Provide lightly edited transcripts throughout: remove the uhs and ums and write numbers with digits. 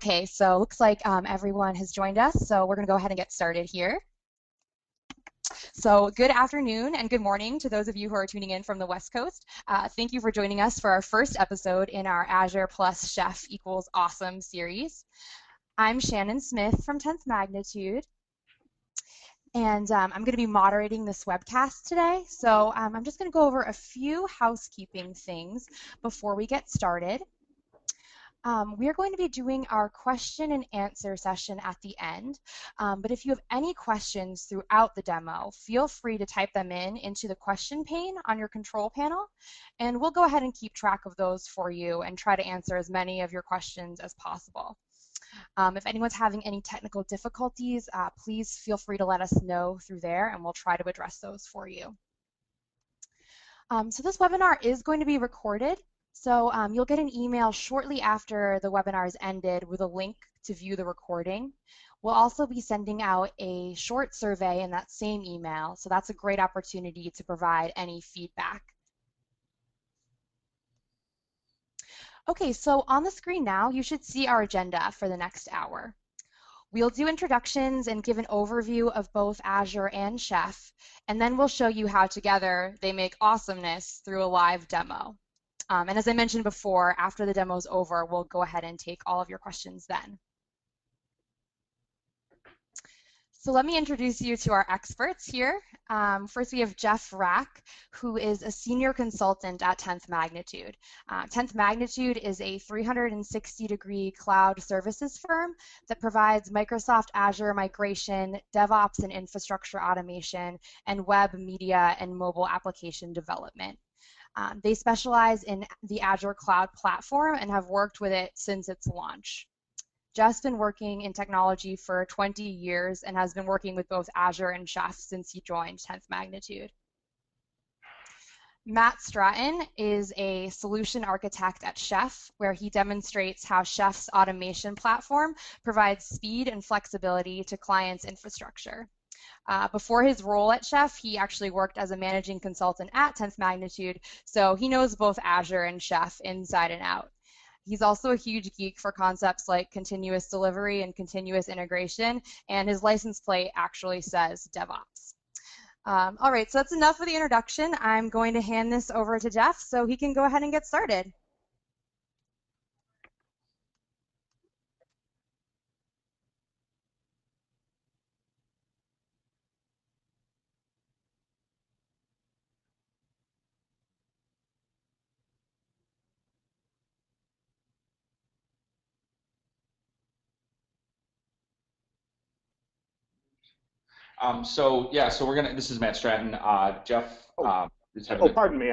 Okay, so looks like everyone has joined us, so we're going to go ahead and get started here. So good afternoon and good morning to those of you who are tuning in from the West Coast. Thank you for joining us for our first episode in our Azure plus Chef equals Awesome series. I'm Shannon Smith from 10th Magnitude, and I'm going to be moderating this webcast today. So I'm just going to go over a few housekeeping things before we get started. We are going to be doing our question and answer session at the end, but if you have any questions throughout the demo, feel free to type them into the question pane on your control panel, and we'll go ahead and keep track of those for you and try to answer as many of your questions as possible. If anyone's having any technical difficulties, please feel free to let us know through there, and we'll try to address those for you. So this webinar is going to be recorded. So you'll get an email shortly after the webinar is ended with a link to view the recording. We'll also be sending out a short survey in that same email, so that's a great opportunity to provide any feedback. Okay, so on the screen now, you should see our agenda for the next hour. We'll do introductions and give an overview of both Azure and Chef, and then we'll show you how together they make awesomeness through a live demo. And as I mentioned before, after the demo is over, we'll go ahead and take all of your questions then. So let me introduce you to our experts here. First, we have Jeff Rack, who is a senior consultant at 10th Magnitude. 10th Magnitude is a 360-degree cloud services firm that provides Microsoft Azure migration, DevOps and infrastructure automation, and web, media, and mobile application development. They specialize in the Azure Cloud Platform and have worked with it since its launch. Jeff's been working in technology for 20 years and has been working with both Azure and Chef since he joined 10th Magnitude. Matt Stratton is a solution architect at Chef, where he demonstrates how Chef's automation platform provides speed and flexibility to clients' infrastructure. Before his role at Chef, he actually worked as a managing consultant at 10th Magnitude, so he knows both Azure and Chef inside and out. He's also a huge geek for concepts like continuous delivery and continuous integration, and his license plate actually says DevOps. All right, so that's enough of the introduction. I'm going to hand this over to Jeff so he can go ahead and get started. So we're gonna. This is Matt Stratton. Jeff is having. Oh, pardon me.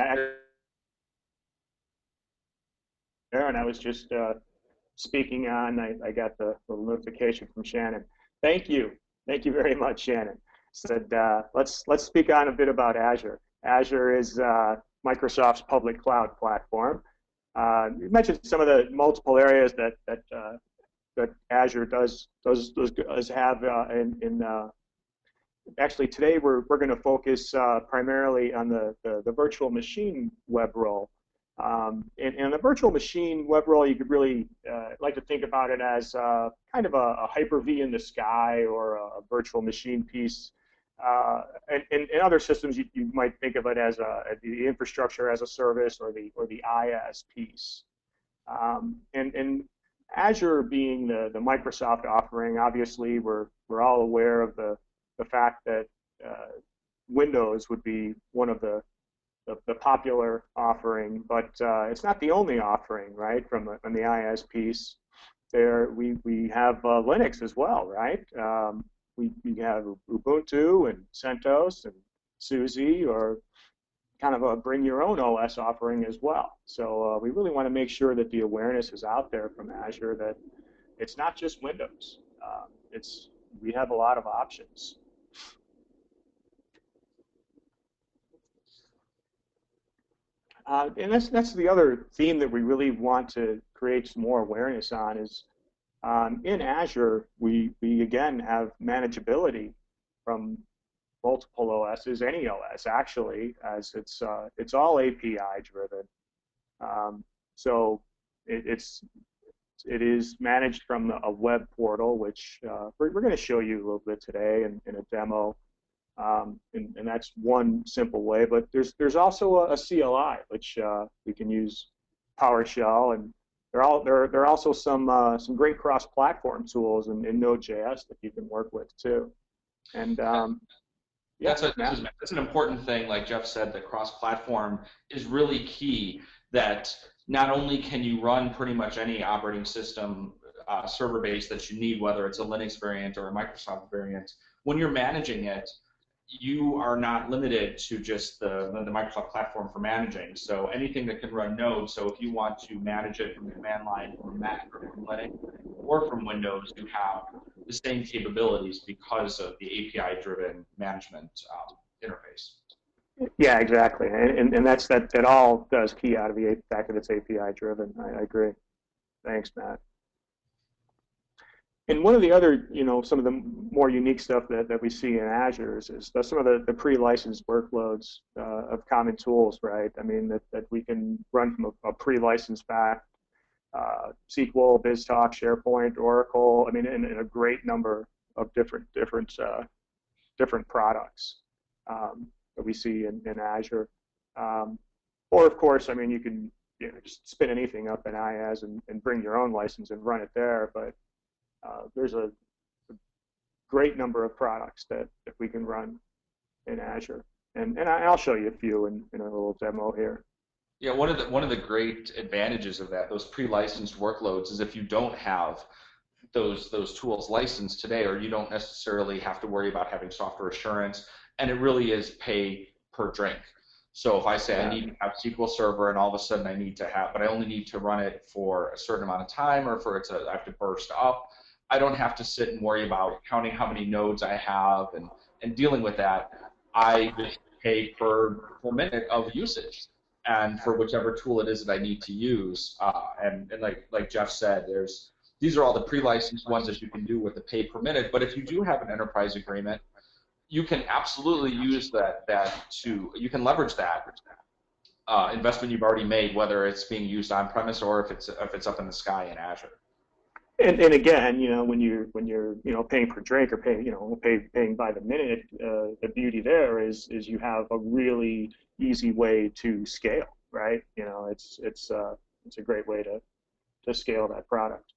Aaron, I was just speaking on. I got the notification from Shannon. Thank you very much, Shannon. Said let's speak on a bit about Azure. Azure is Microsoft's public cloud platform. You mentioned some of the multiple areas that Azure does have actually, today we're going to focus primarily on the virtual machine web role. And the virtual machine web role, you could really like to think about it as kind of a Hyper-V in the sky or a virtual machine piece. In other systems, you might think of it as the infrastructure as a service or the IaaS piece. And Azure being the Microsoft offering, obviously we're all aware of the fact that Windows would be one of the popular offering, but it's not the only offering, right? From the IaaS piece, there we have Linux as well, right? We have Ubuntu and CentOS and SUSE, or kind of a bring your own OS offering as well. So we really want to make sure that the awareness is out there from Azure that it's not just Windows. We have a lot of options. And that's the other theme that we really want to create some more awareness on is in Azure, we again have manageability from multiple OSs, any OS actually, as it's all API driven. So it's it is managed from a web portal, which we're going to show you a little bit today in a demo. And that's one simple way, but there's also a CLI, which we can use PowerShell, and there are also some great cross-platform tools in Node.js that you can work with too. And yeah, that's an important thing. Like Jeff said, the cross-platform is really key. That not only can you run pretty much any operating system server base that you need, whether it's a Linux variant or a Microsoft variant, when you're managing it, you are not limited to just the Microsoft platform for managing. So anything that can run Node, so if you want to manage it from the command line from Mac or from Linux or from Windows, you have the same capabilities because of the API-driven management interface. Yeah, exactly, and that all does key out of the fact that it's API-driven. I agree. Thanks, Matt. And one of the other, some of the more unique stuff that we see in Azure is some of the pre-licensed workloads of common tools, right? I mean, that we can run from a pre-licensed back, SQL, BizTalk, SharePoint, Oracle. I mean, in a great number of different products that we see in Azure. Or, of course, I mean, you can just spin anything up in IaaS and bring your own license and run it there, but there's a great number of products that we can run in Azure, and I'll show you a few in a little demo here. Yeah, one of the great advantages of that, those pre-licensed workloads, is if you don't have those tools licensed today, or you don't necessarily have to worry about having software assurance, and it really is pay per drink. So if I say I need to have SQL Server and all of a sudden I need to have, but I only need to run it for a certain amount of time, or for I have to burst up, I don't have to sit and worry about counting how many nodes I have and dealing with that. I just pay per minute of usage, and for whichever tool it is that I need to use. And like Jeff said, these are all the pre-licensed ones that you can do with the pay per minute. But if you do have an enterprise agreement, you can absolutely use you can leverage that investment you've already made, whether it's being used on premise or if it's up in the sky in Azure. And again, when you're paying per drink or paying by the minute, the beauty there is you have a really easy way to scale, right? It's a great way to scale that product.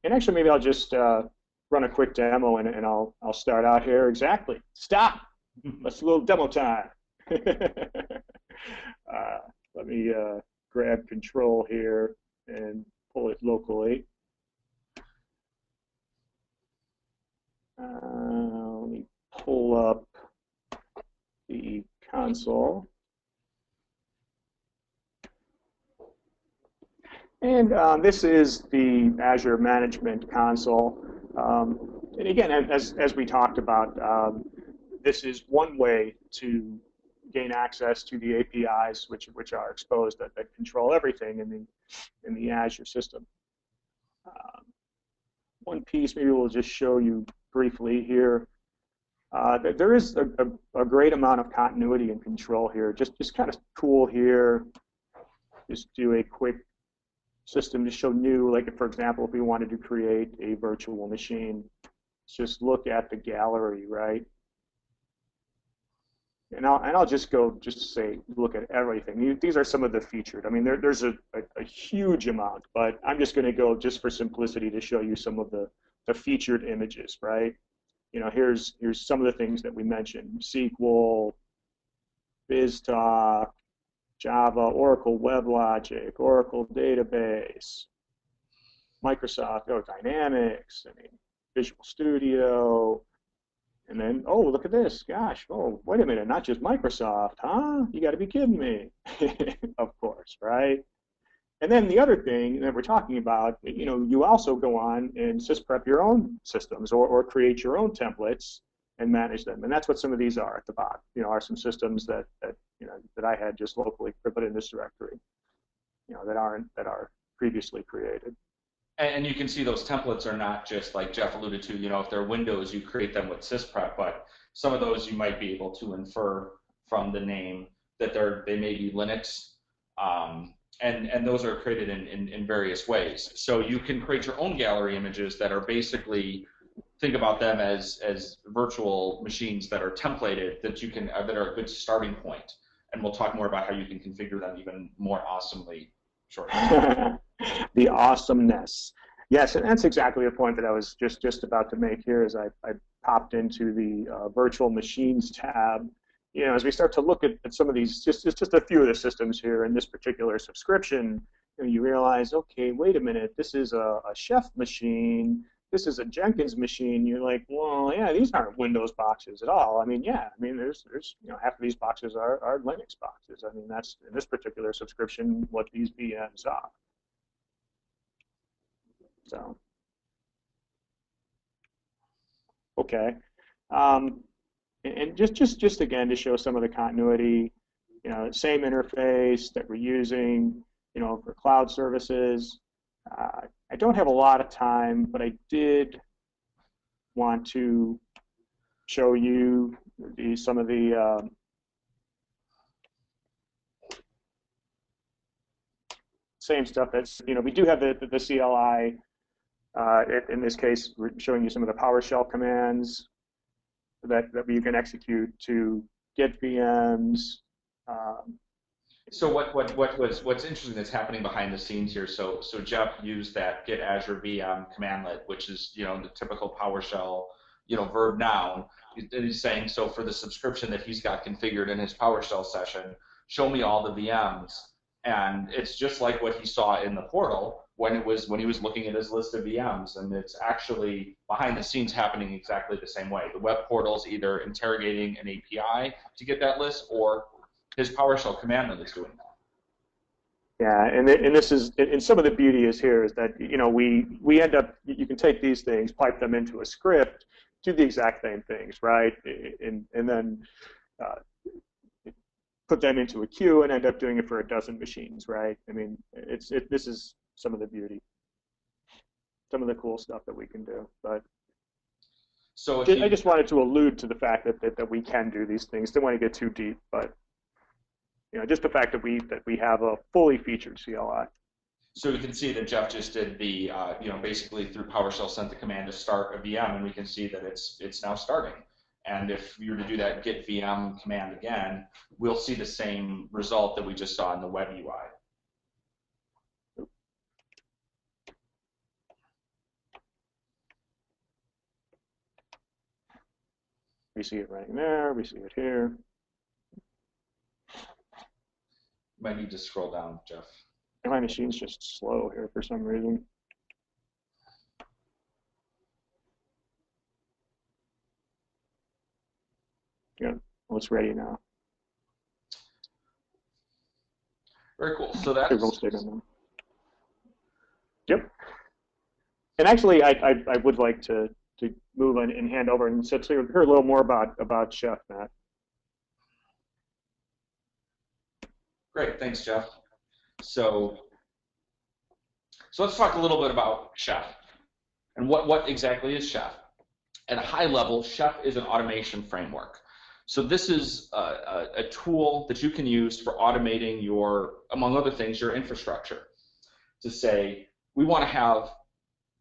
And actually, maybe I'll just run a quick demo and I'll start out here. Exactly. Stop. Let's do a little demo time. Let me grab control here and pull it locally. Let me pull up the console. And this is the Azure Management Console. And again, as we talked about, this is one way to gain access to the APIs which are exposed that control everything in the Azure system. One piece maybe we'll just show you briefly here. There is a great amount of continuity and control here. Just kind of cool here. Just do a quick system to show new, like for example, if we wanted to create a virtual machine, just look at the gallery, right? And I'll just say look at everything. These are some of the featured. I mean, there's a huge amount, but I'm just going to go just for simplicity to show you some of the featured images, right? Here's some of the things that we mentioned: SQL, BizTalk, Java, Oracle WebLogic, Oracle Database, Microsoft Dynamics, Visual Studio. And then, oh, look at this. Gosh, oh, wait a minute, not just Microsoft, huh? You got to be kidding me. Of course, right? And then the other thing that we're talking about, you also go on and sysprep your own systems or create your own templates and manage them. And that's what some of these are at the bottom. Are some systems that I had just locally put in this directory, that are previously created. And you can see those templates are not just, like Jeff alluded to, if they're Windows, you create them with sysprep, but some of those you might be able to infer from the name that they may be Linux. and those are created in various ways. So you can create your own gallery images that are basically, think about them as virtual machines that are templated that you can that are a good starting point. And we'll talk more about how you can configure them even more awesomely shortly. The awesomeness. Yes, and that's exactly the point that I was just about to make here as I popped into the virtual machines tab. You know, as we start to look at some of these, just a few of the systems here in this particular subscription, you realize, okay, wait a minute, this is a Chef machine, this is a Jenkins machine. You're like, well, yeah, these aren't Windows boxes at all. I mean, yeah, I mean, there's half of these boxes are Linux boxes. I mean, that's in this particular subscription what these VMs are. So, okay. Um, and just again to show some of the continuity, same interface that we're using, for cloud services. I don't have a lot of time, but I did want to show you some of the same stuff that's, we do have the CLI. In this case, we're showing you some of the PowerShell commands that you can execute to get VMs. So what's interesting that's happening behind the scenes here? So Jeff used that get Azure VM commandlet, which is the typical PowerShell verb noun. And he's saying, so for the subscription that he's got configured in his PowerShell session, show me all the VMs. And it's just like what he saw in the portal when he was looking at his list of VMs, and it's actually behind the scenes happening exactly the same way. The web portal's either interrogating an API to get that list, or his PowerShell commandlet is doing that. Yeah, and this is, and some of the beauty is here is that we end up, you can take these things, pipe them into a script, do the exact same things, right, and then put them into a queue and end up doing it for a dozen machines, right? I mean, this is some of the beauty, some of the cool stuff that we can do. But so I just wanted to allude to the fact that we can do these things. Don't want to get too deep, but just the fact that we have a fully featured CLI. So we can see that Jeff just did the basically through PowerShell sent the command to start a VM, and we can see that it's now starting. And if you were to do that get VM command again, we'll see the same result that we just saw in the web UI. We see it right there. We see it here. You might need to scroll down, Jeff. My machine's just slow here for some reason. Yeah, well, it's ready now. Very cool. So that's yep. And actually, I would like to move on and hand over and hear a little more about Chef, Matt. Great, thanks, Jeff. So let's talk a little bit about Chef and what exactly is Chef. At a high level, Chef is an automation framework. So this is a tool that you can use for automating your, among other things, your infrastructure. To say, we want to have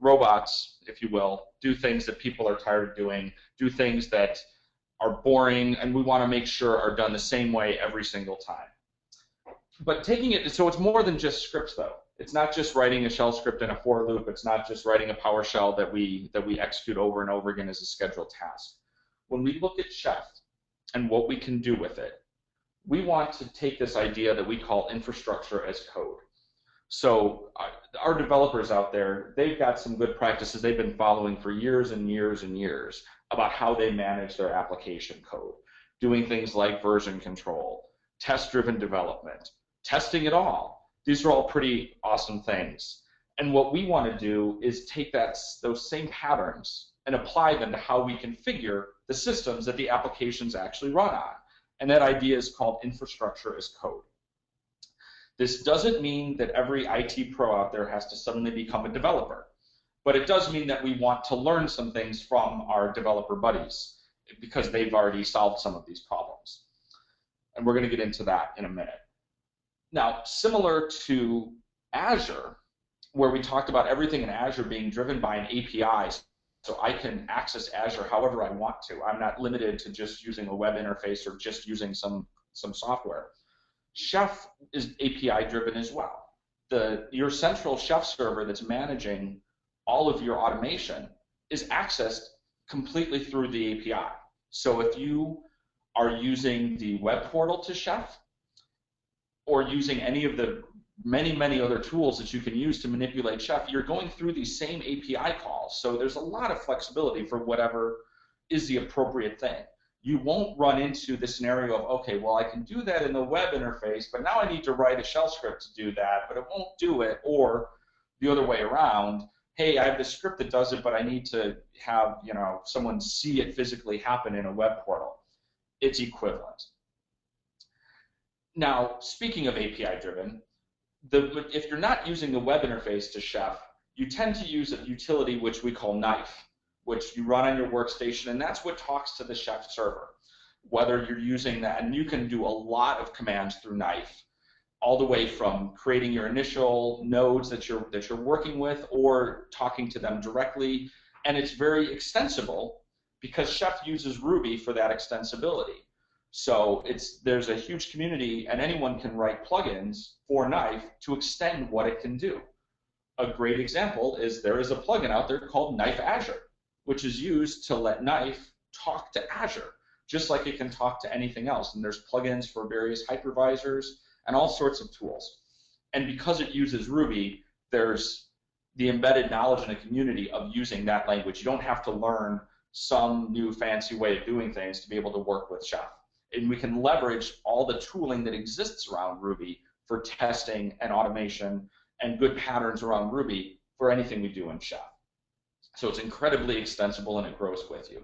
robots, if you will, do things that people are tired of doing, do things that are boring, and we want to make sure are done the same way every single time. But taking it, so it's more than just scripts, though. It's not just writing a shell script in a for loop. It's not just writing a PowerShell that we execute over and over again as a scheduled task. When we look at Chef and what we can do with it, we want to take this idea that we call infrastructure as code. So our developers out there, they've got some good practices they've been following for years and years and years about how they manage their application code, doing things like version control, test-driven development, testing it all. These are all pretty awesome things. And what we want to do is take those same patterns and apply them to how we configure the systems that the applications actually run on. And that idea is called infrastructure as code. This doesn't mean that every IT pro out there has to suddenly become a developer, but it does mean that we want to learn some things from our developer buddies because they've already solved some of these problems. And we're going to get into that in a minute. Now, similar to Azure, where we talked about everything in Azure being driven by an API, so I can access Azure however I want to. I'm not limited to just using a web interface or just using some software. Chef is API driven as well. Your central Chef server that's managing all of your automation is accessed completely through the API. So if you are using the web portal to Chef or using any of the many other tools that you can use to manipulate Chef, you're going through these same API calls. So there's a lot of flexibility for whatever is the appropriate thing. You won't run into the scenario of, okay, well, I can do that in the web interface, but now I need to write a shell script to do that, but it won't do it. Or the other way around, hey, I have this script that does it, but I need to have someone see it physically happen in a web portal. It's equivalent. Now, speaking of API-driven, if you're not using the web interface to Chef, you tend to use a utility which we call Knife, which you run on your workstation, and that's what talks to the Chef server. Whether you're using that, and you can do a lot of commands through Knife, all the way from creating your initial nodes that you're working with, or talking to them directly, and it's very extensible because Chef uses Ruby for that extensibility. So there's a huge community, and anyone can write plugins for Knife to extend what it can do. A great example is there is a plugin out there called knife-azure, which is used to let Knife talk to Azure, just like it can talk to anything else. And there's plugins for various hypervisors and all sorts of tools. And because it uses Ruby, there's the embedded knowledge in a community of using that language. You don't have to learn some new fancy way of doing things to be able to work with Chef. And we can leverage all the tooling that exists around Ruby for testing and automation and good patterns around Ruby for anything we do in Chef. So it's incredibly extensible and it grows with you.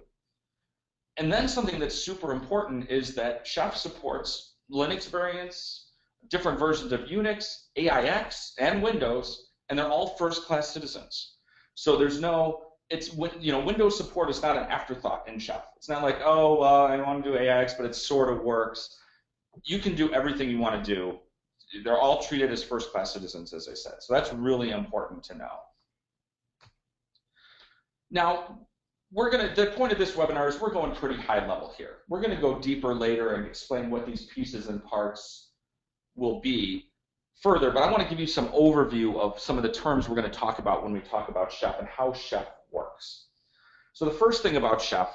And then something that's super important is that Chef supports Linux variants, different versions of Unix, AIX, and Windows, and they're all first-class citizens. So there's no, Windows support is not an afterthought in Chef. It's not like, oh, I want to do AIX, but it sort of works. You can do everything you want to do. They're all treated as first-class citizens, as I said. So that's really important to know. Now, the point of this webinar is we're going pretty high level here. We're going to go deeper later and explain what these pieces and parts will be further, but I want to give you some overview of some of the terms we're going to talk about when we talk about Chef and how Chef works. So the first thing about Chef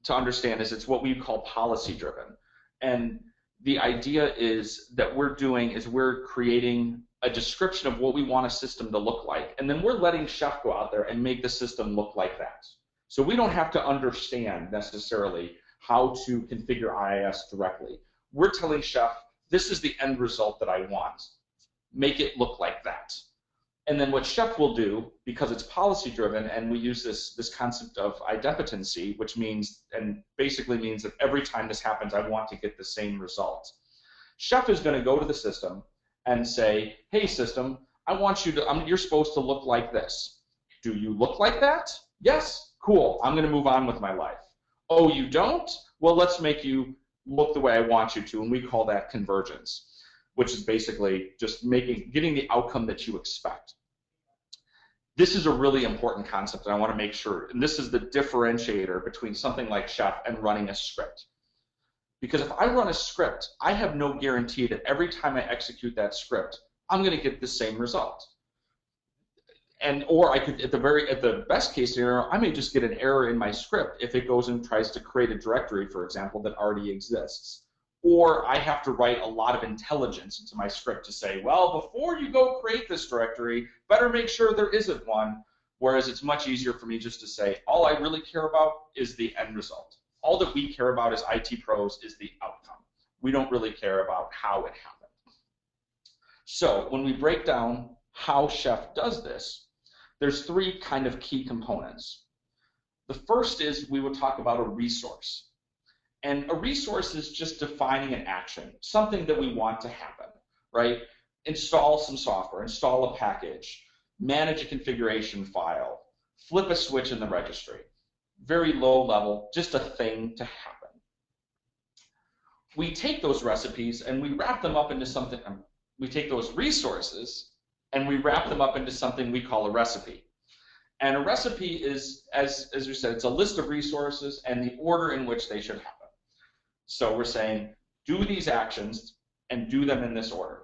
to understand is it's what we call policy driven. And the idea is that we're creating a description of what we want a system to look like, and then we're letting Chef go out there and make the system look like that. So we don't have to understand necessarily how to configure IIS directly. We're telling Chef, this is the end result that I want. Make it look like that. And then what Chef will do, because it's policy driven, and we use this concept of idempotency, which means, and basically means that every time this happens, I want to get the same result. Chef is going to go to the system and say, hey system, I want you to, you're supposed to look like this. Do you look like that? Yes? Cool, I'm going to move on with my life. Oh, you don't? Well, let's make you look the way I want you to, and we call that convergence, which is basically just getting the outcome that you expect. This is a really important concept, and I want to make sure, and this is the differentiator between something like Chef and running a script. Because if I run a script, I have no guarantee that every time I execute that script, I'm going to get the same result. Or I could, at the best case scenario, I may just get an error in my script if it goes and tries to create a directory, for example, that already exists. Or I have to write a lot of intelligence into my script to say, well, before you go create this directory, better make sure there isn't one. Whereas it's much easier for me just to say, all I really care about is the end result. All that we care about as IT pros is the outcome. We don't really care about how it happened. So when we break down how Chef does this, there's three kind of key components. The first is we will talk about a resource. And a resource is just defining an action, something that we want to happen, right? Install some software, install a package, manage a configuration file, flip a switch in the registry. Very low level, just a thing to happen. We take those recipes and we wrap them up into something, we take those resources and we wrap them up into something we call a recipe. And a recipe is, as we said, it's a list of resources and the order in which they should happen. So we're saying, do these actions and do them in this order.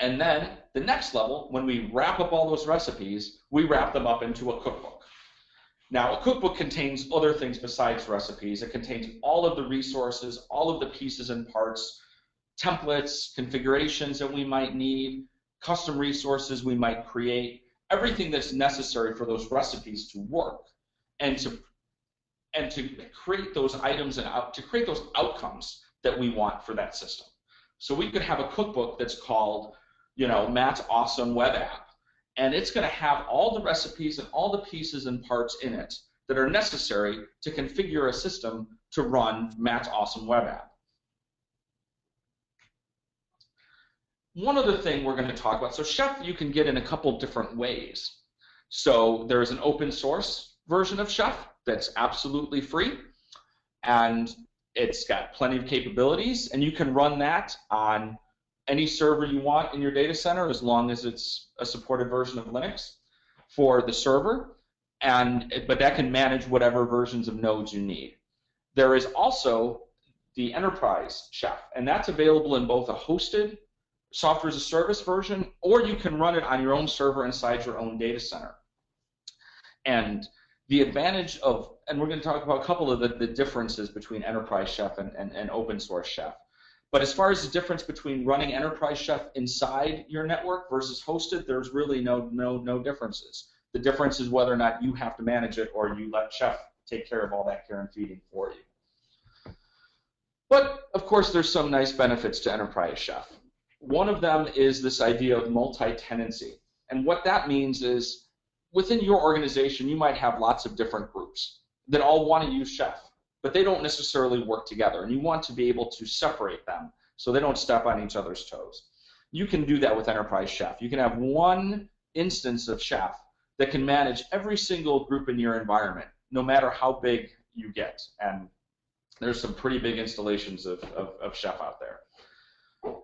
And then the next level, when we wrap up all those recipes, we wrap them up into a cookbook. Now, a cookbook contains other things besides recipes. It contains all of the resources, all of the pieces and parts, templates, configurations that we might need, custom resources we might create, everything that's necessary for those recipes to work and to create those items and to create those outcomes that we want for that system. So we could have a cookbook that's called, Matt's Awesome Web App. And it's going to have all the recipes and all the pieces and parts in it that are necessary to configure a system to run Matt's Awesome Web App. One other thing we're going to talk about, so Chef you can get in a couple different ways. So there's an open source version of Chef that's absolutely free, and it's got plenty of capabilities, and you can run that on any server you want in your data center as long as it's a supported version of Linux for the server, but that can manage whatever versions of nodes you need. There is also the Enterprise Chef, and that's available in both a hosted software as a service version, or you can run it on your own server inside your own data center. And the advantage of, and we're going to talk about a couple of the differences between Enterprise Chef and open source Chef. But as far as the difference between running Enterprise Chef inside your network versus hosted, there's really no differences. The difference is whether or not you have to manage it or you let Chef take care of all that care and feeding for you. But of course, there's some nice benefits to Enterprise Chef. One of them is this idea of multi-tenancy. And what that means is within your organization, you might have lots of different groups that all want to use Chef, but they don't necessarily work together, and you want to be able to separate them so they don't step on each other's toes. You can do that with Enterprise Chef. You can have one instance of Chef that can manage every single group in your environment, no matter how big you get, and there's some pretty big installations of Chef out there.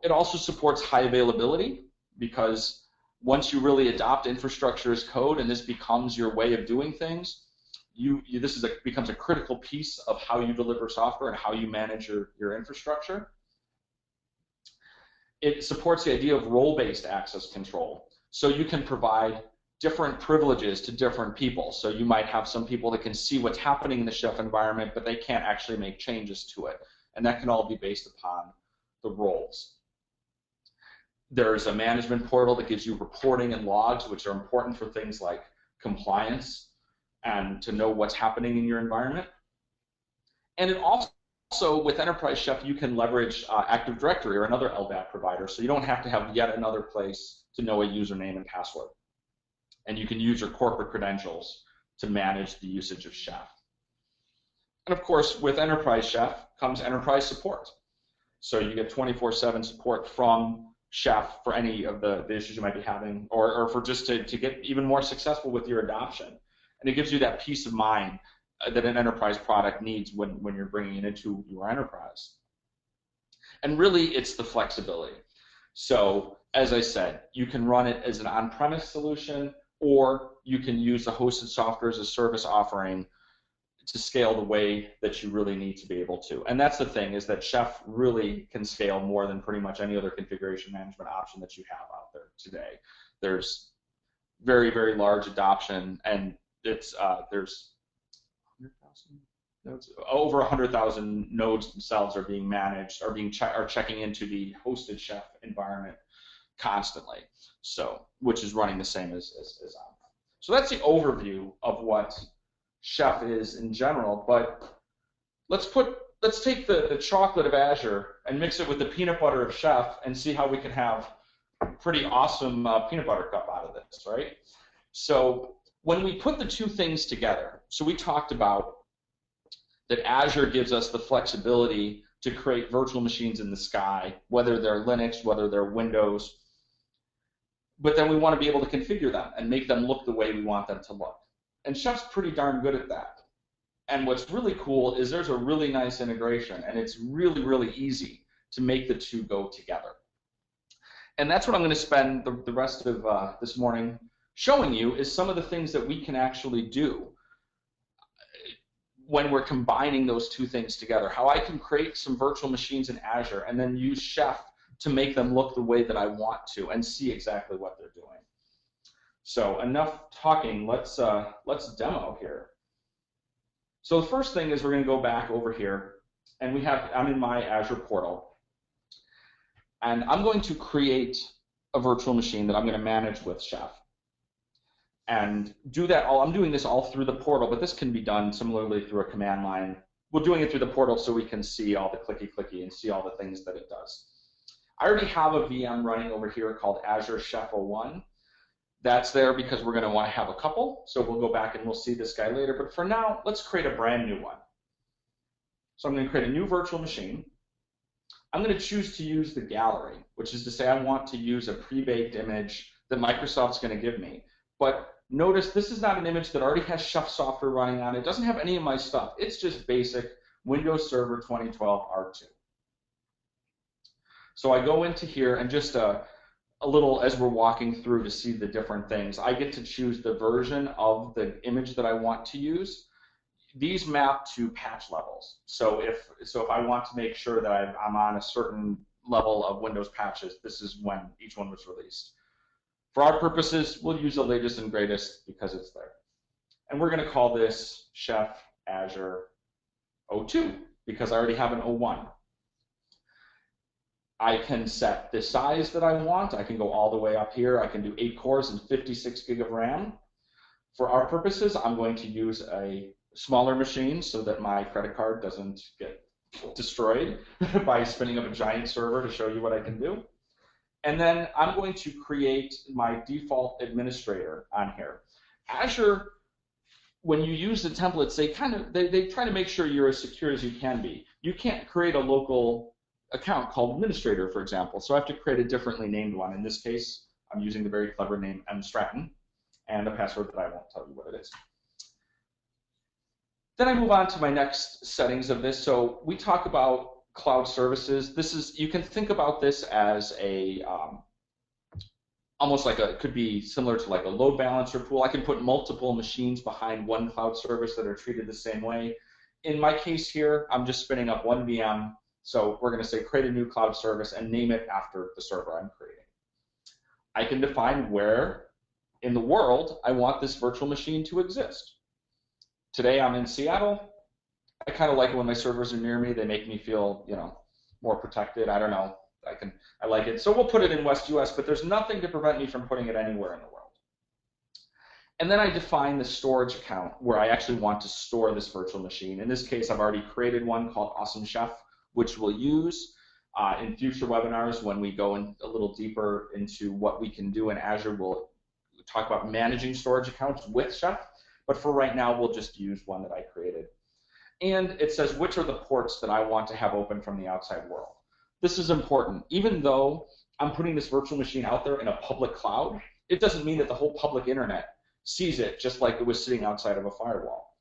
It also supports high availability, because once you really adopt infrastructure as code and this becomes your way of doing things, this becomes a critical piece of how you deliver software and how you manage your infrastructure. It supports the idea of role-based access control. So you can provide different privileges to different people. So you might have some people that can see what's happening in the Chef environment, but they can't actually make changes to it. And that can all be based upon the roles. There's a management portal that gives you reporting and logs, which are important for things like compliance and to know what's happening in your environment. And it also, with Enterprise Chef, you can leverage Active Directory or another LDAP provider, so you don't have to have yet another place to know a username and password. And you can use your corporate credentials to manage the usage of Chef. And of course, with Enterprise Chef comes enterprise support. So you get 24/7 support from Chef for any of the issues you might be having, or for just to get even more successful with your adoption. And it gives you that peace of mind that an enterprise product needs when you're bringing it into your enterprise. And really, it's the flexibility. So as I said, you can run it as an on-premise solution, or you can use the hosted software as a service offering to scale the way that you really need to be able to. And that's the thing, is that Chef really can scale more than pretty much any other configuration management option that you have out there today. There's very, very large adoption, and there's 100,000 nodes, over 100,000 nodes themselves are being managed, are checking into the hosted Chef environment constantly. So, which is running the same as on-prem. So that's the overview of what Chef is in general, but let's take the chocolate of Azure and mix it with the peanut butter of Chef and see how we can have a pretty awesome peanut butter cup out of this, right? So when we put the two things together, so we talked about that Azure gives us the flexibility to create virtual machines in the sky, whether they're Linux, whether they're Windows, but then we want to be able to configure them and make them look the way we want them to look. And Chef's pretty darn good at that. And what's really cool is there's a really nice integration, and it's really, really easy to make the two go together. And that's what I'm going to spend the rest of this morning showing you is some of the things that we can actually do when we're combining those two things together. How I can create some virtual machines in Azure and then use Chef to make them look the way that I want to and see exactly what they're doing. So enough talking, let's demo here. So the first thing is we're going to go back over here, and I'm in my Azure portal, and I'm going to create a virtual machine that I'm going to manage with Chef. And I'm doing this all through the portal, but this can be done similarly through a command line. We're doing it through the portal so we can see all the clicky and see all the things that it does. I already have a VM running over here called Azure Chef 01. That's there because we're going to want to have a couple, so we'll go back and we'll see this guy later. But for now, let's create a brand new one. So I'm going to create a new virtual machine. I'm going to choose to use the gallery, which is to say I want to use a pre-baked image that Microsoft's going to give me. But notice this is not an image that already has Chef software running on it. It doesn't have any of my stuff. It's just basic Windows Server 2012 R2. So I go into here and just a little, as we're walking through to see the different things, I get to choose the version of the image that I want to use. These map to patch levels. So if I want to make sure that I'm on a certain level of Windows patches, this is when each one was released. For our purposes, we'll use the latest and greatest because it's there. And we're going to call this Chef Azure 02 because I already have an 01. I can set the size that I want. I can go all the way up here. I can do 8 cores and 56 gig of RAM. For our purposes, I'm going to use a smaller machine so that my credit card doesn't get destroyed by spinning up a giant server to show you what I can do. And then I'm going to create my default administrator on here. Azure, when you use the templates, they try to make sure you're as secure as you can be. You can't create a local account called administrator, for example. So I have to create a differently named one. In this case, I'm using the very clever name Stratton and a password that I won't tell you what it is. Then I move on to my next settings of this. So we talk about cloud services. You can think about this as almost like it could be similar to like a load balancer pool. I can put multiple machines behind one cloud service that are treated the same way. In my case here, I'm just spinning up one VM. So we're going to say create a new cloud service and name it after the server I'm creating. I can define where in the world I want this virtual machine to exist. Today I'm in Seattle. I kind of like it when my servers are near me. They make me feel, more protected. I don't know. I like it. So we'll put it in West US, but there's nothing to prevent me from putting it anywhere in the world. And then I define the storage account where I actually want to store this virtual machine. In this case, I've already created one called Awesome Chef, which we'll use in future webinars when we go in a little deeper into what we can do in Azure. We'll talk about managing storage accounts with Chef, but for right now, we'll just use one that I created. And it says which are the ports that I want to have open from the outside world. This is important. Even though I'm putting this virtual machine out there in a public cloud, it doesn't mean that the whole public internet sees it just like it was sitting outside of a firewall.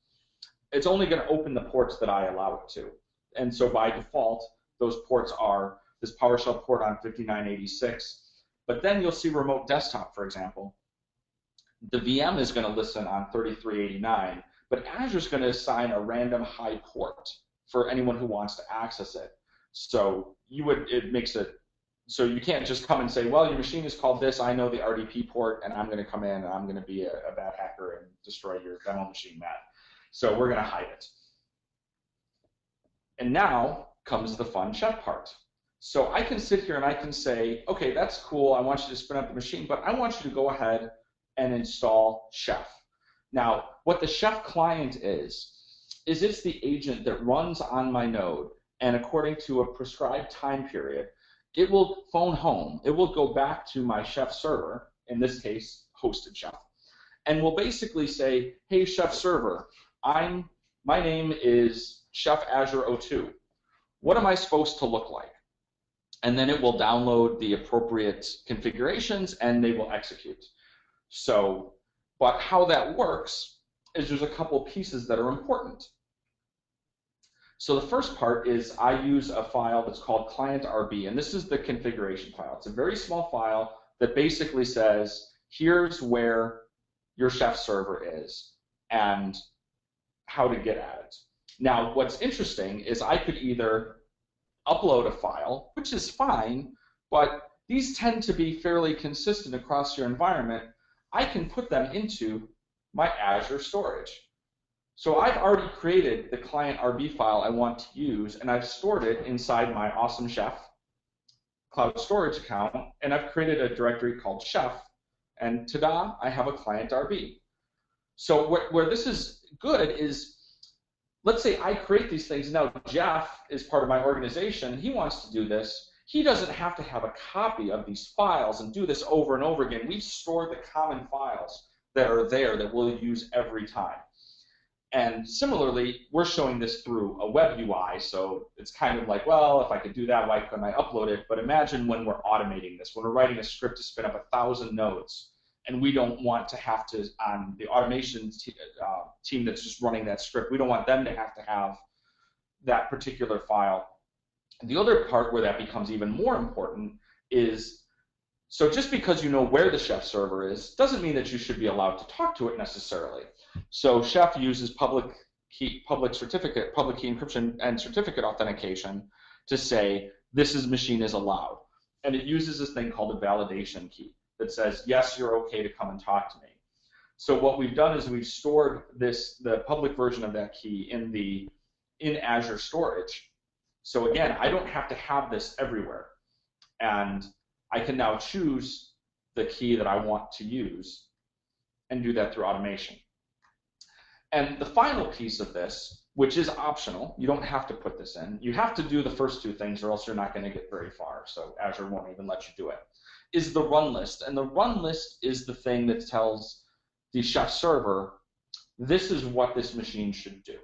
It's only going to open the ports that I allow it to. And so by default, those ports are this PowerShell port on 5986. But then you'll see remote desktop, for example. The VM is going to listen on 3389, but Azure is going to assign a random high port for anyone who wants to access it. So it makes it so you can't just come and say, well, your machine is called this. I know the RDP port, and I'm going to come in and I'm going to be a bad hacker and destroy your demo machine, Matt. So we're going to hide it. And now comes the fun Chef part. So I can sit here and I can say, okay, that's cool. I want you to spin up the machine, but I want you to go ahead and install Chef. Now, what the Chef client is it's the agent that runs on my node, and according to a prescribed time period, it will phone home. It will go back to my Chef server, in this case, hosted Chef, and will basically say, hey, Chef server, my name is Chef Azure 02. What am I supposed to look like? And then it will download the appropriate configurations, and they will execute. So, but how that works is there's a couple pieces that are important. So the first part is I use a file that's called client-rb, and this is the configuration file. It's a very small file that basically says, here's where your Chef server is and how to get at it. Now, what's interesting is I could either upload a file, which is fine, but these tend to be fairly consistent across your environment. I can put them into my Azure storage. So I've already created the client RB file I want to use, and I've stored it inside my Awesome Chef cloud storage account, and I've created a directory called Chef, and ta-da, I have a client RB. So where this is good is, let's say I create these things. Now Jeff is part of my organization. He wants to do this. He doesn't have to have a copy of these files and do this over and over again. We've stored the common files that are there that we'll use every time. And similarly, we're showing this through a web UI, so it's kind of like, well, if I could do that, why couldn't I upload it? But imagine when we're automating this, when we're writing a script to spin up 1,000 nodes, and we don't want to have to, on the automation team that's just running that script, we don't want them to have that particular file. And the other part where that becomes even more important is, so just because you know where the Chef server is, doesn't mean that you should be allowed to talk to it necessarily. So Chef uses public key encryption and certificate authentication to say this machine is allowed. And it uses this thing called a validation key that says, yes, you're okay to come and talk to me. So what we've done is we've stored the public version of that key in Azure storage. So again, I don't have to have this everywhere. And I can now choose the key that I want to use and do that through automation. And the final piece of this, which is optional, you don't have to put this in. You have to do the first two things or else you're not going to get very far. So Azure won't even let you do it, is the run list. And the run list is the thing that tells the Chef server, this is what this machine should do.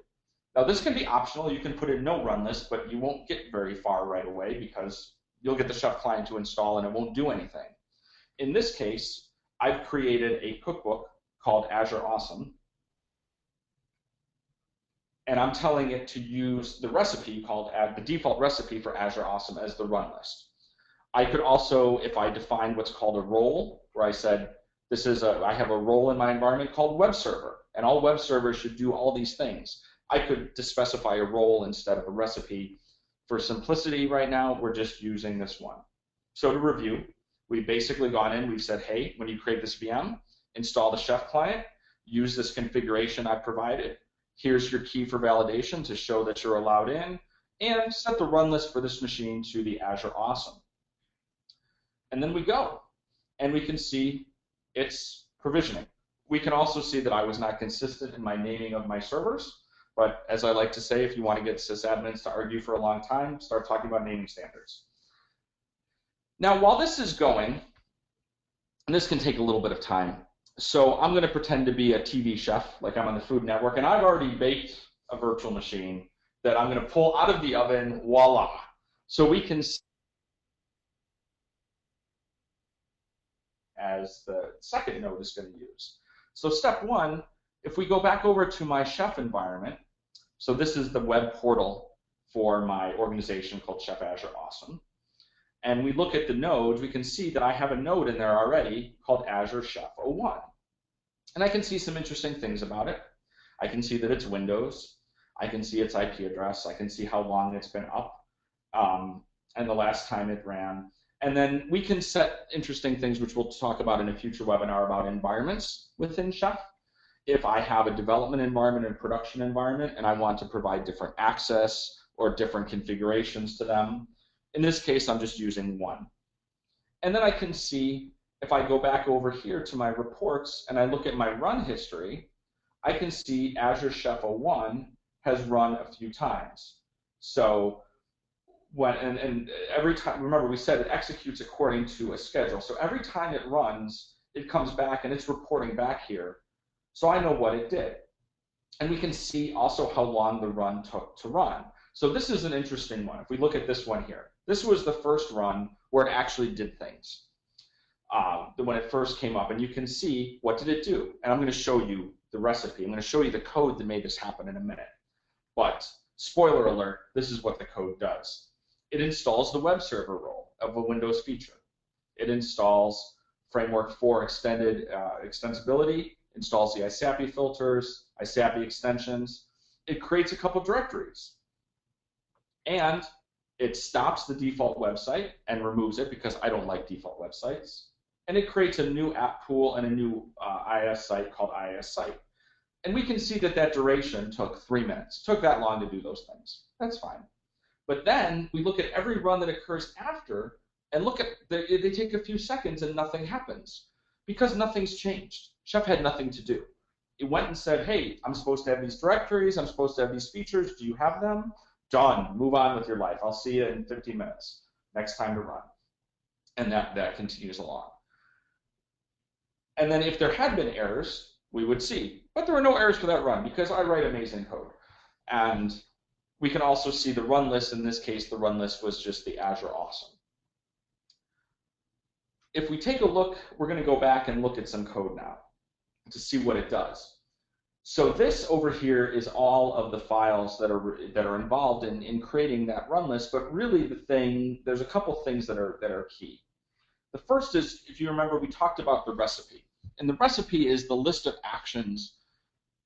Now this can be optional. You can put in no run list, but you won't get very far right away because you'll get the Chef client to install and it won't do anything. In this case, I've created a cookbook called Azure Awesome, and I'm telling it to use the recipe called, the default recipe for Azure Awesome as the run list. I could also, if I define what's called a role, where I said, I have a role in my environment called web server, and all web servers should do all these things. I could specify a role instead of a recipe. For simplicity right now, we're just using this one. So to review, we've basically gone in, we've said, hey, when you create this VM, install the Chef client, use this configuration I provided, here's your key for validation to show that you're allowed in, and set the run list for this machine to the Azure Awesome. And then we go, and we can see it's provisioning. We can also see that I was not consistent in my naming of my servers, but as I like to say, if you want to get sysadmins to argue for a long time, start talking about naming standards. Now, while this is going, and this can take a little bit of time, so I'm going to pretend to be a TV chef, like I'm on the Food Network, and I've already baked a virtual machine that I'm going to pull out of the oven, voila. So we can see as the second node is going to use. So step one, if we go back over to my Chef environment, so this is the web portal for my organization called Chef Azure Awesome, and we look at the nodes, we can see that I have a node in there already called Azure Chef 01. And I can see some interesting things about it. I can see that it's Windows. I can see its IP address. I can see how long it's been up and the last time it ran. And then we can set interesting things, which we'll talk about in a future webinar about environments within Chef. If I have a development environment and production environment and I want to provide different access or different configurations to them, in this case, I'm just using one. And then I can see, if I go back over here to my reports and I look at my run history, I can see Azure Chef 01 has run a few times. So and every time, remember we said it executes according to a schedule. So every time it runs, it comes back and it's reporting back here. So I know what it did. And we can see also how long the run took to run. So this is an interesting one. If we look at this one here, this was the first run where it actually did things. When it first came up, and you can see what did it do. And I'm going to show you the recipe. I'm going to show you the code that made this happen in a minute. But Spoiler alert, this is what the code does. It installs the web server role of a Windows feature. It installs Framework 4 extended extensibility, installs the ISAPI filters, ISAPI extensions. It creates a couple directories. And it stops the default website and removes it because I don't like default websites. And it creates a new app pool and a new IIS site called IIS site. And we can see that that duration took 3 minutes. It took that long to do those things. That's fine. But then we look at every run that occurs after and look at, they take a few seconds and nothing happens because nothing's changed. Chef had nothing to do. It went and said, hey, I'm supposed to have these directories. I'm supposed to have these features. Do you have them? Done. Move on with your life. I'll see you in 15 minutes. Next time to run. And that continues along. And then if there had been errors, we would see. But there were no errors for that run because I write amazing code. And we can also see the run list. In this case, the run list was just the Azure Awesome. If we take a look, we're going to go back and look at some code now to see what it does. So this over here is all of the files that are involved in creating that run list. But really, there's a couple things that are key. The first is, if you remember, we talked about the recipe, and the recipe is the list of actions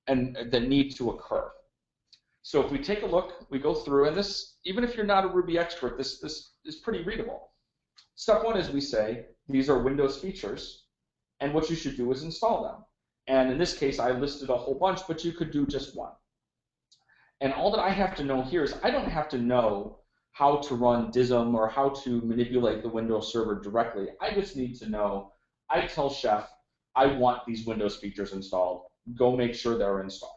that need to occur. So if we take a look, we go through, and this, even if you're not a Ruby expert, this is pretty readable. Step one is we say these are Windows features, and what you should do is install them. And in this case, I listed a whole bunch, but you could do just one. And all that I have to know here is I don't have to know how to run DISM or how to manipulate the Windows server directly. I just need to know, I tell Chef, I want these Windows features installed. Go make sure they're installed.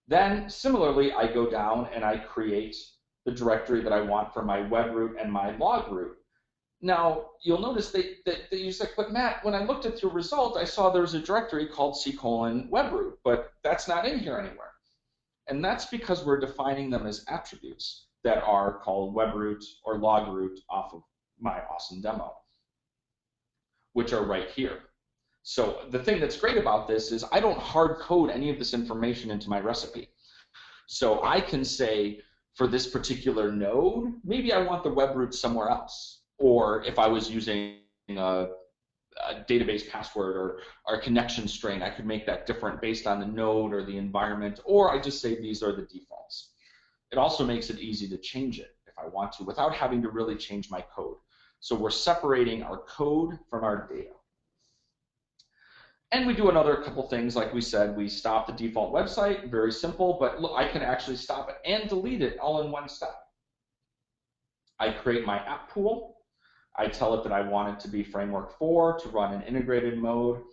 Then, similarly, I go down and I create the directory that I want for my web root and my log root. Now, you'll notice that you say, but Matt, when I looked at your result, I saw there was a directory called c:\webroot, but that's not in here anywhere. And that's because we're defining them as attributes that are called webroot or logroot off of my awesome demo, which are right here. So the thing that's great about this is I don't hard code any of this information into my recipe. So I can say for this particular node, maybe I want the webroot somewhere else. Or if I was using a database password or a connection string, I could make that different based on the node or the environment, or I just say these are the defaults. It also makes it easy to change it if I want to without having to really change my code. So we're separating our code from our data. And we do another couple things, like we said, we stop the default website, very simple, but look, I can actually stop it and delete it all in one step. I create my app pool. I tell it that I want it to be Framework 4 to run in integrated mode,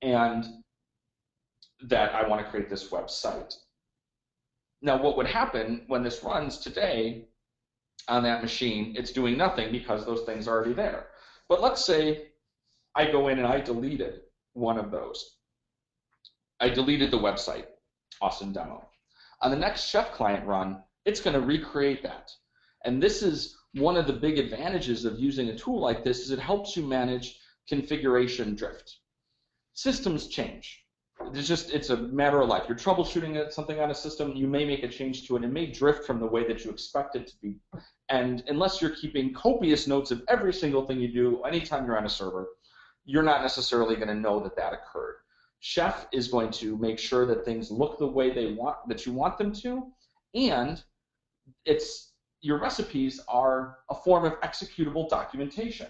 and that I want to create this website. Now, what would happen when this runs today on that machine? It's doing nothing because those things are already there. But let's say I go in and I deleted one of those. I deleted the website, awesome demo. On the next Chef client run, it's going to recreate that. And this is one of the big advantages of using a tool like this, is it helps you manage configuration drift. Systems change. It's a matter of life. You're troubleshooting something on a system, you may make a change to it. It may drift from the way that you expect it to be. And unless you're keeping copious notes of every single thing you do anytime you're on a server, you're not necessarily going to know that that occurred. Chef is going to make sure that things look the way that you want them to, and your recipes are a form of executable documentation.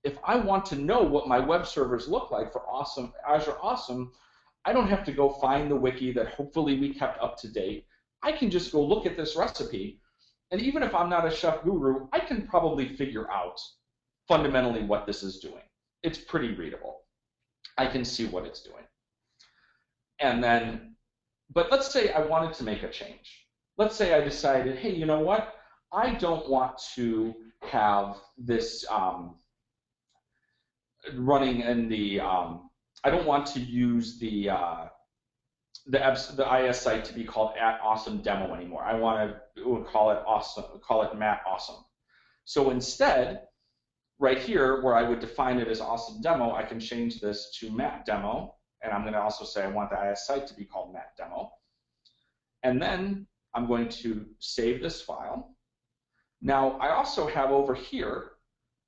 If I want to know what my web servers look like for Azure Awesome, I don't have to go find the wiki that hopefully we kept up to date. I can just go look at this recipe, and even if I'm not a Chef guru, I can probably figure out fundamentally what this is doing. It's pretty readable. I can see what it's doing. And then, but let's say I wanted to make a change. Let's say I decided, hey, you know what? I don't want to have this running in the. I don't want to use the IS site to be called @awesome_demo anymore. I want to call it awesome. Call it Matt Awesome. So instead, right here, where I would define it as awesome demo, I can change this to Matt Demo, and I'm going to also say I want the IS site to be called Matt Demo. And then I'm going to save this file. Now, I also have over here,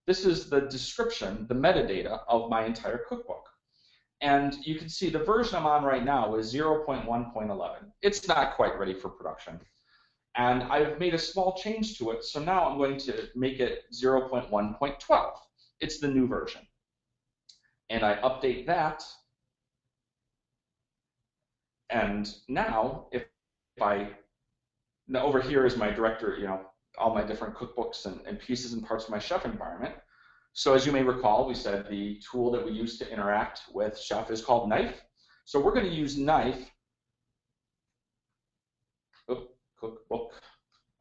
this is the description, the metadata of my entire cookbook. And you can see the version I'm on right now is 0.1.11. It's not quite ready for production. And I've made a small change to it, so now I'm going to make it 0.1.12. It's the new version. And I update that. And now, now over here is my director, all my different cookbooks and pieces and parts of my Chef environment. So as you may recall, we said the tool that we use to interact with Chef is called Knife. So we're going to use Knife, cookbook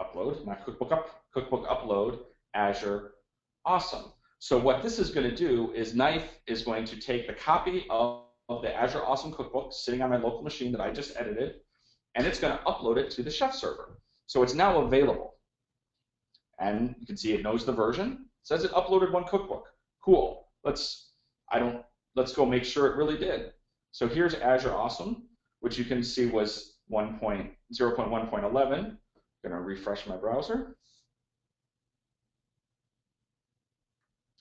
upload, not cookbook upload, Azure, awesome. So what this is going to do is Knife is going to take the copy of the Azure Awesome cookbook sitting on my local machine that I just edited, and it's going to upload it to the Chef server. So it's now available. And you can see it knows the version. It says it uploaded one cookbook. Cool. Let's go make sure it really did. So here's Azure Awesome, which you can see was 0.1.11. I'm going to refresh my browser.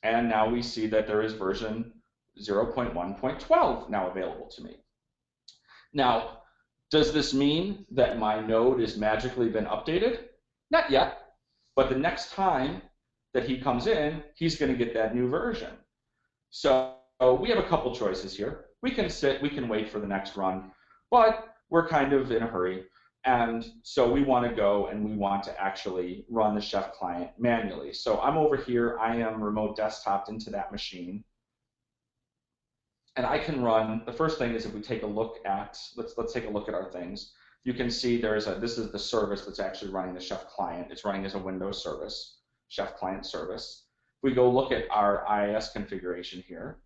And now we see that there is version 0.1.12 now available to me. Now, does this mean that my node has magically been updated? Not yet. But the next time that he comes in, he's going to get that new version. So we have a couple choices here. We can wait for the next run, but we're kind of in a hurry. And so we want to go and we want to actually run the Chef client manually. So I'm over here. I am remote desktoped into that machine. And I can run, the first thing is if we take a look at, let's take a look at our things. You can see this is the service that's actually running the Chef client. It's running as a Windows service, Chef client service. If we go look at our IIS configuration here,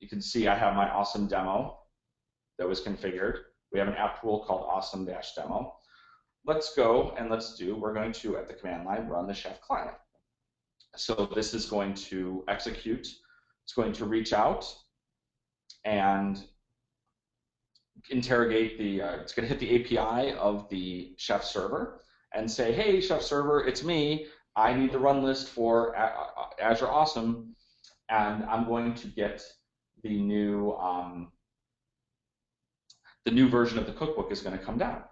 you can see I have my awesome demo that was configured. We have an app tool called awesome-demo. Let's go and we're going to, at the command line, run the Chef client. So this is going to execute. It's going to reach out and interrogate it's going to hit the API of the Chef server and say, hey, Chef server, it's me. I need the run list for Azure Awesome, and I'm going to get the new version of the cookbook is going to come down,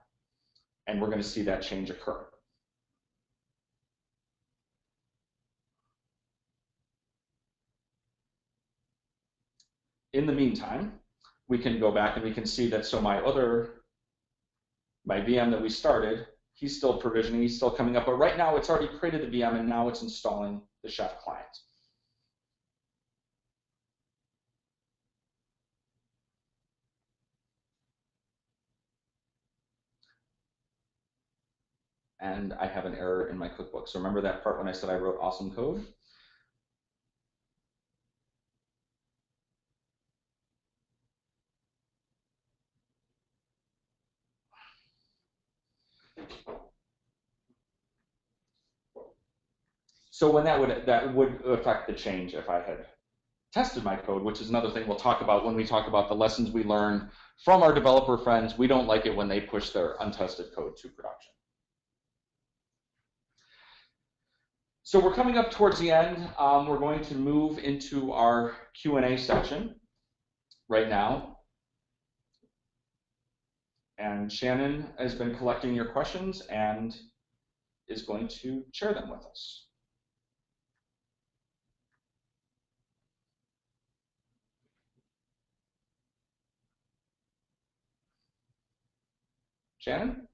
and we're going to see that change occur. In the meantime, we can go back and we can see that my VM that we started, he's still provisioning, he's still coming up, but right now it's already created the VM and now it's installing the Chef client. And I have an error in my cookbook. So remember that part when I said I wrote awesome code? So when that would affect the change if I had tested my code, which is another thing we'll talk about when we talk about the lessons we learn from our developer friends. We don't like it when they push their untested code to production. So we're coming up towards the end. We're going to move into our Q&A section right now. And Shannon has been collecting your questions and is going to share them with us. Shannon?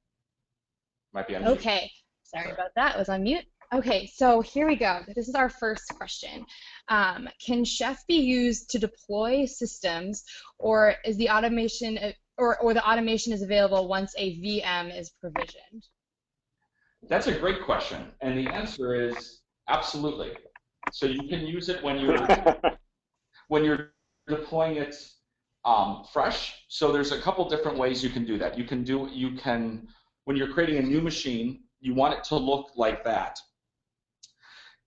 Might be on mute. Okay, sorry about that. I was on mute. Okay, so here we go. This is our first question. Can Chef be used to deploy systems, or is the automation or the automation is available once a VM is provisioned? That's a great question, and the answer is absolutely. So you can use it when you're deploying it fresh. So there's a couple different ways you can do that. When you're creating a new machine, you want it to look like that.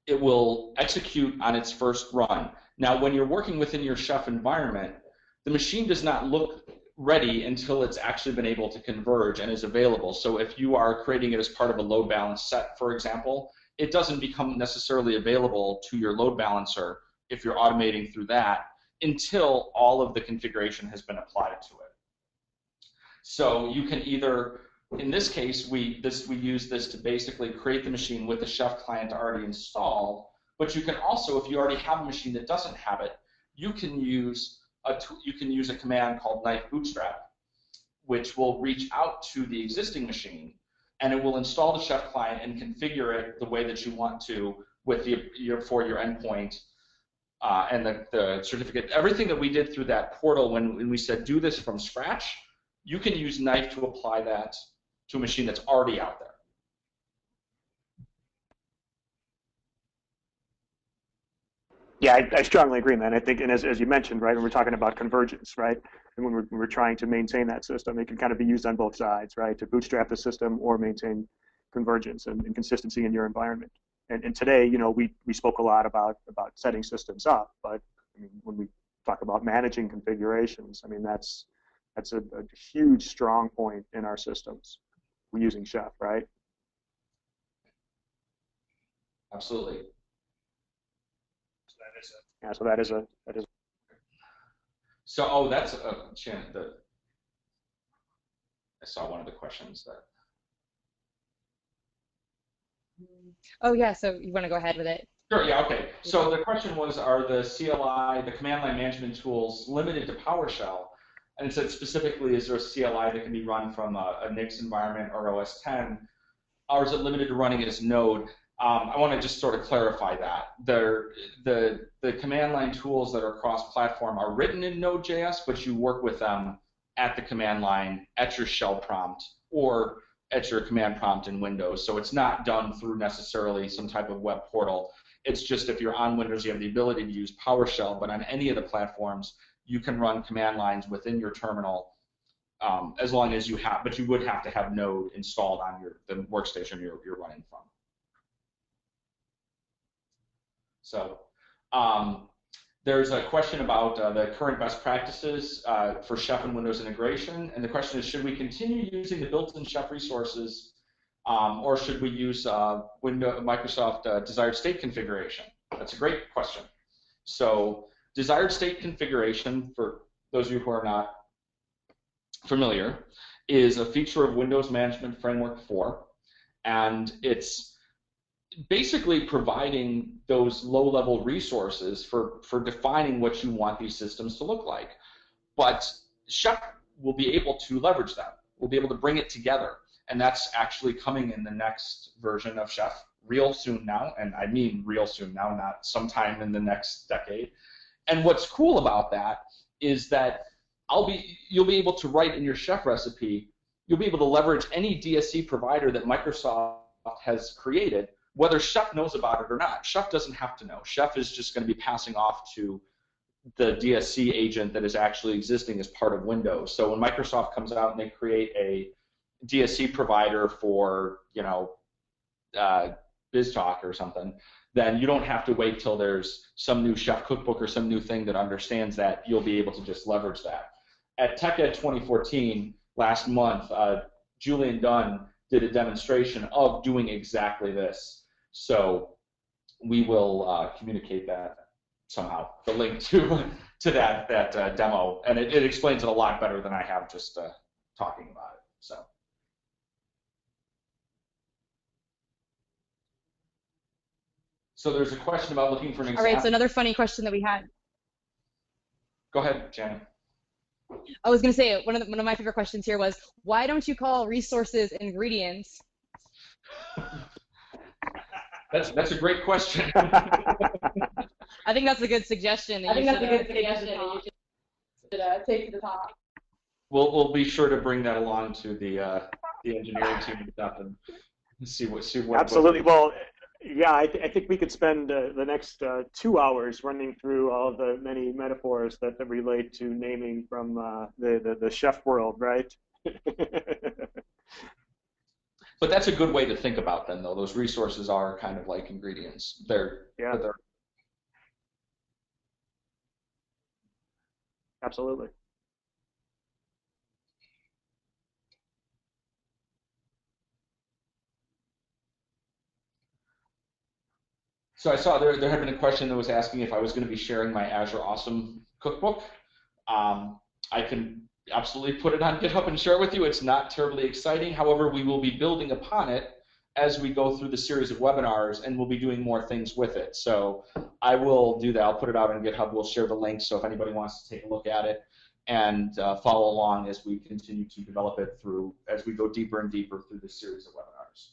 It will execute on its first run. Now, when you're working within your Chef environment, the machine does not look ready until it's actually been able to converge and is available. So if you are creating it as part of a load balance set, for example, it doesn't become necessarily available to your load balancer if you're automating through that until all of the configuration has been applied to it. So you can either, in this case, we use this to basically create the machine with the Chef client already installed, but you can also, if you already have a machine that doesn't have it, you can use a command called knife-bootstrap, which will reach out to the existing machine, and it will install the Chef client and configure it the way that you want to with for your endpoint and the certificate. Everything that we did through that portal when we said do this from scratch, you can use Knife to apply that to a machine that's already out there. Yeah, I strongly agree, man. I think, and as you mentioned, right, when we're talking about convergence, right, and when we're trying to maintain that system, it can kind of be used on both sides, right, to bootstrap the system or maintain convergence and consistency in your environment. And today, you know, we spoke a lot about setting systems up, but I mean, when we talk about managing configurations, I mean, that's a huge strong point in our systems. We're using Chef, right? Absolutely. Yeah, so that is a So, oh, that's Shannon. I saw one of the questions that. Oh yeah, so you want to go ahead with it? Sure, yeah, okay. So the question was, are the CLI, the command line management tools, limited to PowerShell? And it said specifically, is there a CLI that can be run from a Nix environment or OS 10? Or is it limited to running as Node? I want to just sort of clarify that. The command line tools that are cross-platform are written in Node.js, but you work with them at the command line, at your shell prompt, or at your command prompt in Windows. So it's not done through necessarily some type of web portal. It's just if you're on Windows, you have the ability to use PowerShell, but on any of the platforms, you can run command lines within your terminal as long as you have, but you would have to have Node installed on the workstation you're running from. So there's a question about the current best practices for Chef and Windows integration, and the question is, should we continue using the built-in Chef resources, or should we use Microsoft desired state configuration? That's a great question. So desired state configuration, for those of you who are not familiar, is a feature of Windows Management Framework 4, and it's basically providing those low-level resources for defining what you want these systems to look like. But Chef will be able to leverage them. We'll be able to bring it together, and that's actually coming in the next version of Chef real soon now, and I mean real soon now, not sometime in the next decade. And what's cool about that is that you'll be able to write in your Chef recipe, you'll be able to leverage any DSC provider that Microsoft has created, whether Chef knows about it or not. Chef doesn't have to know. Chef is just going to be passing off to the DSC agent that is actually existing as part of Windows. So when Microsoft comes out and they create a DSC provider for, you know, BizTalk or something, then you don't have to wait till there's some new Chef cookbook or some new thing that understands that. You'll be able to just leverage that. At TechEd 2014, last month, Julian Dunn did a demonstration of doing exactly this. So we will communicate that somehow, the link to that demo, and it explains it a lot better than I have just talking about it. So there's a question about looking for an example. All right, so another funny question that we had. Go ahead, Janet. I was going to say, one of my favorite questions here was, why don't you call resources ingredients? That's a great question. I think that's a good suggestion. That you should take to the top. We'll be sure to bring that along to the engineering team and stuff and see what. Absolutely. Well, yeah, I think we could spend the next 2 hours running through all the many metaphors that relate to naming from the chef world, right? But that's a good way to think about them, though. Those resources are kind of like ingredients. They're Absolutely. So I saw there had been a question that was asking if I was going to be sharing my Azure Awesome cookbook. I can absolutely put it on GitHub and share it with you. It's not terribly exciting. However, we will be building upon it as we go through the series of webinars, and we'll be doing more things with it. So I will do that. I'll put it out on GitHub. We'll share the link, so if anybody wants to take a look at it and follow along as we continue to develop it as we go deeper and deeper through this series of webinars.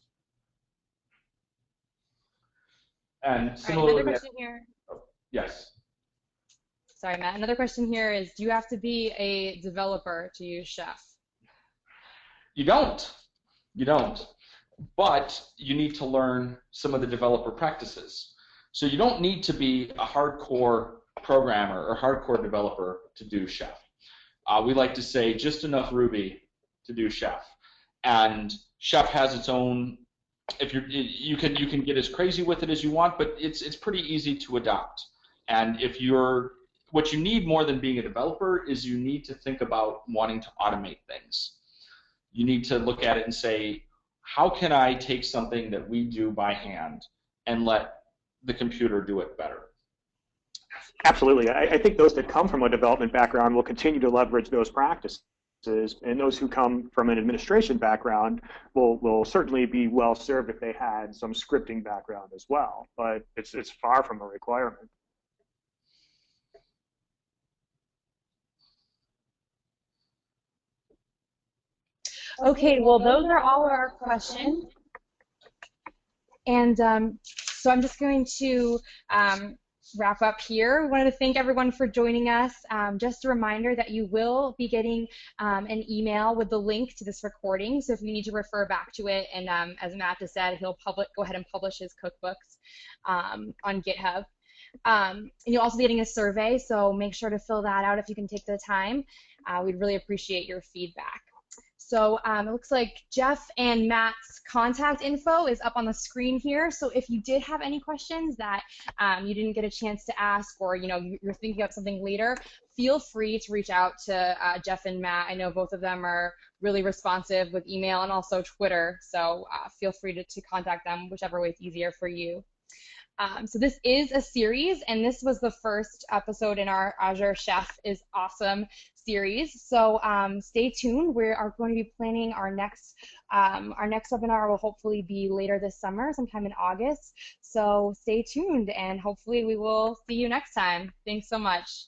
And similarly, another question here. Yes. Sorry, Matt. Another question here is, do you have to be a developer to use Chef? You don't. You don't. But you need to learn some of the developer practices. So you don't need to be a hardcore programmer or hardcore developer to do Chef. We like to say just enough Ruby to do Chef. And Chef has its own. If you can get as crazy with it as you want, but it's pretty easy to adopt. And what you need more than being a developer is you need to think about wanting to automate things. You need to look at it and say, how can I take something that we do by hand and let the computer do it better? Absolutely. I think those that come from a development background will continue to leverage those practices, and those who come from an administration background will certainly be well served if they had some scripting background as well, but it's far from a requirement. Okay, well, those are all our questions. And so I'm just going to wrap up here. We wanted to thank everyone for joining us. Just a reminder that you will be getting an email with the link to this recording, so if you need to refer back to it, and as Matt just said, he'll go ahead and publish his cookbooks on GitHub. And you'll also be getting a survey, so make sure to fill that out if you can take the time. We'd really appreciate your feedback. So it looks like Jeff and Matt's contact info is up on the screen here. So if you did have any questions that you didn't get a chance to ask, or you're thinking of something later, feel free to reach out to Jeff and Matt. I know both of them are really responsive with email and also Twitter. So feel free to contact them, whichever way is easier for you. So this is a series, and this was the first episode in our Azure Chef is Awesome series. So stay tuned. We are going to be planning our next webinar will hopefully be later this summer, sometime in August. So stay tuned, and hopefully we will see you next time. Thanks so much.